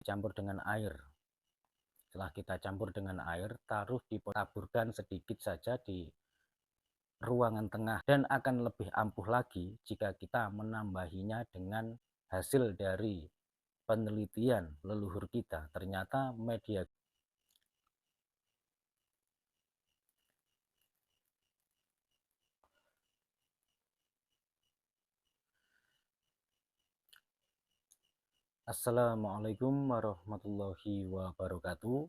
Campur dengan air. Setelah kita campur dengan air, taburkan sedikit saja di ruangan tengah, dan akan lebih ampuh lagi jika kita menambahinya dengan hasil dari penelitian leluhur kita. Ternyata media. Assalamualaikum warahmatullahi wabarakatuh.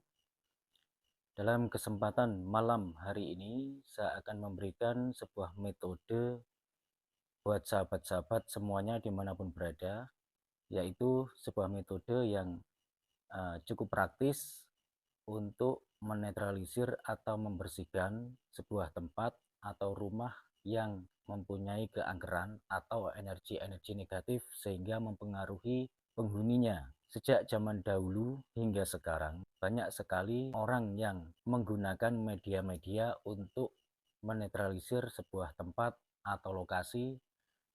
Dalam kesempatan malam hari ini, saya akan memberikan sebuah metode buat sahabat-sahabat semuanya dimanapun berada, yaitu sebuah metode yang cukup praktis untuk menetralisir atau membersihkan sebuah tempat atau rumah yang mempunyai keangkeran atau energi-energi negatif sehingga mempengaruhi penghuninya. Sejak zaman dahulu hingga sekarang, banyak sekali orang yang menggunakan media-media untuk menetralisir sebuah tempat atau lokasi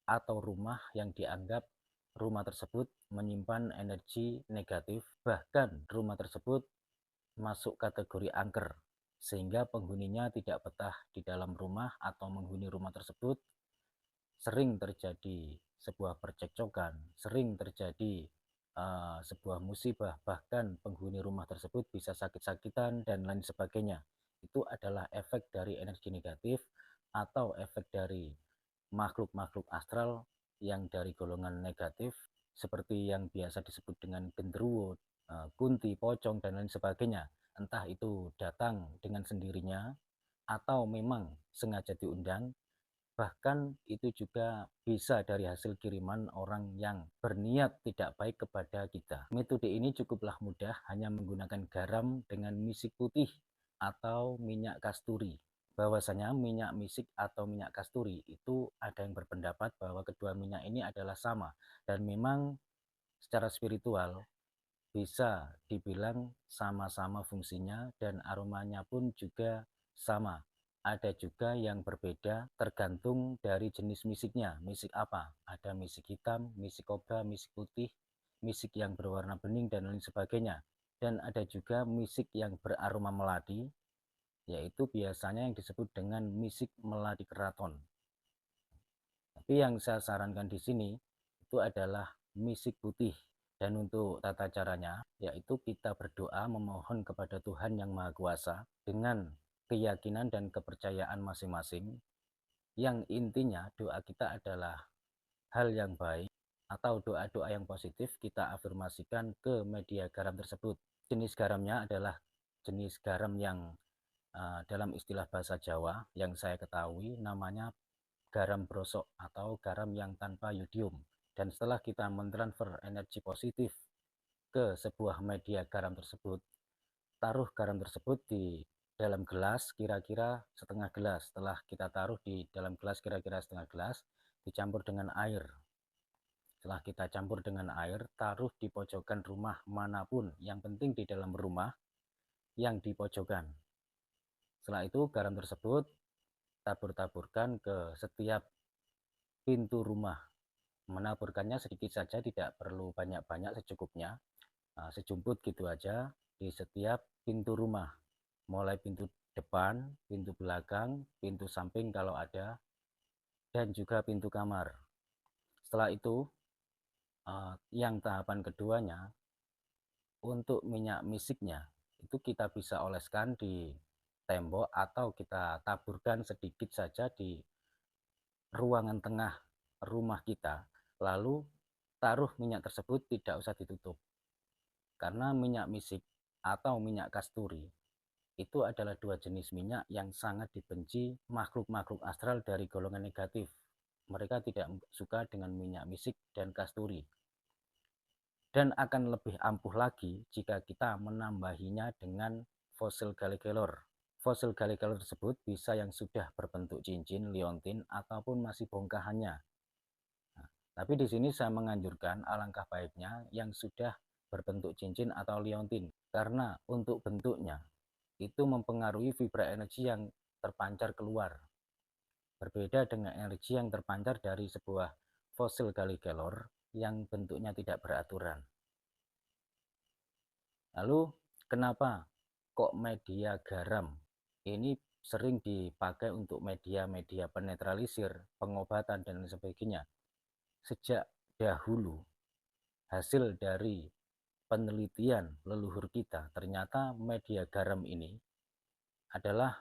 atau rumah yang dianggap rumah tersebut menyimpan energi negatif, bahkan rumah tersebut masuk kategori angker, sehingga penghuninya tidak betah di dalam rumah atau menghuni rumah tersebut. Sering terjadi sebuah percekcokan, sering terjadi sebuah musibah, bahkan penghuni rumah tersebut bisa sakit-sakitan dan lain sebagainya. Itu adalah efek dari energi negatif atau efek dari makhluk-makhluk astral yang dari golongan negatif, seperti yang biasa disebut dengan genderuwo, kunti, pocong, dan lain sebagainya. Entah itu datang dengan sendirinya atau memang sengaja diundang, bahkan itu juga bisa dari hasil kiriman orang yang berniat tidak baik kepada kita. Metode ini cukuplah mudah, hanya menggunakan garam dengan misik putih atau minyak kasturi. Bahwasanya minyak misik atau minyak kasturi itu ada yang berpendapat bahwa kedua minyak ini adalah sama, dan memang secara spiritual bisa dibilang sama-sama fungsinya dan aromanya pun juga sama. Ada juga yang berbeda tergantung dari jenis misiknya. Misik apa? Ada misik hitam, misik kobra, misik putih, misik yang berwarna bening, dan lain sebagainya. Dan ada juga misik yang beraroma melati, yaitu biasanya yang disebut dengan misik melati keraton. Tapi yang saya sarankan di sini itu adalah misik putih. Dan untuk tata caranya, yaitu kita berdoa memohon kepada Tuhan Yang Maha Kuasa dengan keyakinan dan kepercayaan masing-masing, yang intinya doa kita adalah hal yang baik atau doa-doa yang positif kita afirmasikan ke media garam tersebut. Jenis garamnya adalah jenis garam yang dalam istilah bahasa Jawa yang saya ketahui namanya garam brosok atau garam yang tanpa yodium. Dan setelah kita mentransfer energi positif ke sebuah media garam tersebut, taruh garam tersebut di dalam gelas kira-kira setengah gelas. Setelah kita taruh di dalam gelas kira-kira setengah gelas, dicampur dengan air. Setelah kita campur dengan air, taruh di pojokan rumah manapun, yang penting di dalam rumah yang di pojokan. Setelah itu garam tersebut tabur-taburkan ke setiap pintu rumah. Menaburkannya sedikit saja, tidak perlu banyak-banyak, secukupnya, sejumput gitu aja di setiap pintu rumah, mulai pintu depan, pintu belakang, pintu samping kalau ada, dan juga pintu kamar. Setelah itu yang tahapan keduanya, untuk minyak misiknya itu kita bisa oleskan di tembok atau kita taburkan sedikit saja di ruangan tengah rumah kita, lalu taruh minyak tersebut, tidak usah ditutup. Karena minyak misik atau minyak kasturi itu adalah dua jenis minyak yang sangat dibenci makhluk-makhluk astral dari golongan negatif. Mereka tidak suka dengan minyak misik dan kasturi. Dan akan lebih ampuh lagi jika kita menambahinya dengan fosil galikelor. Fosil galikelor tersebut bisa yang sudah berbentuk cincin, liontin, ataupun masih bongkahannya. Nah, tapi di sini saya menganjurkan alangkah baiknya yang sudah berbentuk cincin atau liontin, karena untuk bentuknya itu mempengaruhi vibra energi yang terpancar keluar. Berbeda dengan energi yang terpancar dari sebuah fosil galikelor yang bentuknya tidak beraturan. Lalu kenapa kok media garam ini sering dipakai untuk media-media penetralisir, pengobatan dan lain sebagainya? Sejak dahulu hasil dari penelitian leluhur kita, ternyata media garam ini adalah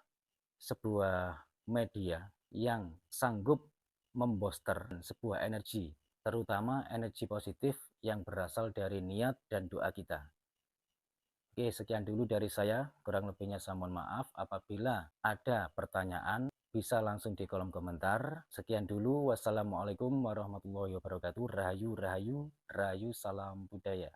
sebuah media yang sanggup memboster sebuah energi, terutama energi positif yang berasal dari niat dan doa kita. Oke, sekian dulu dari saya. Kurang lebihnya saya mohon maaf. Apabila ada pertanyaan, bisa langsung di kolom komentar. Sekian dulu. Wassalamualaikum warahmatullahi wabarakatuh. Rahayu, rahayu, rahayu, salam budaya.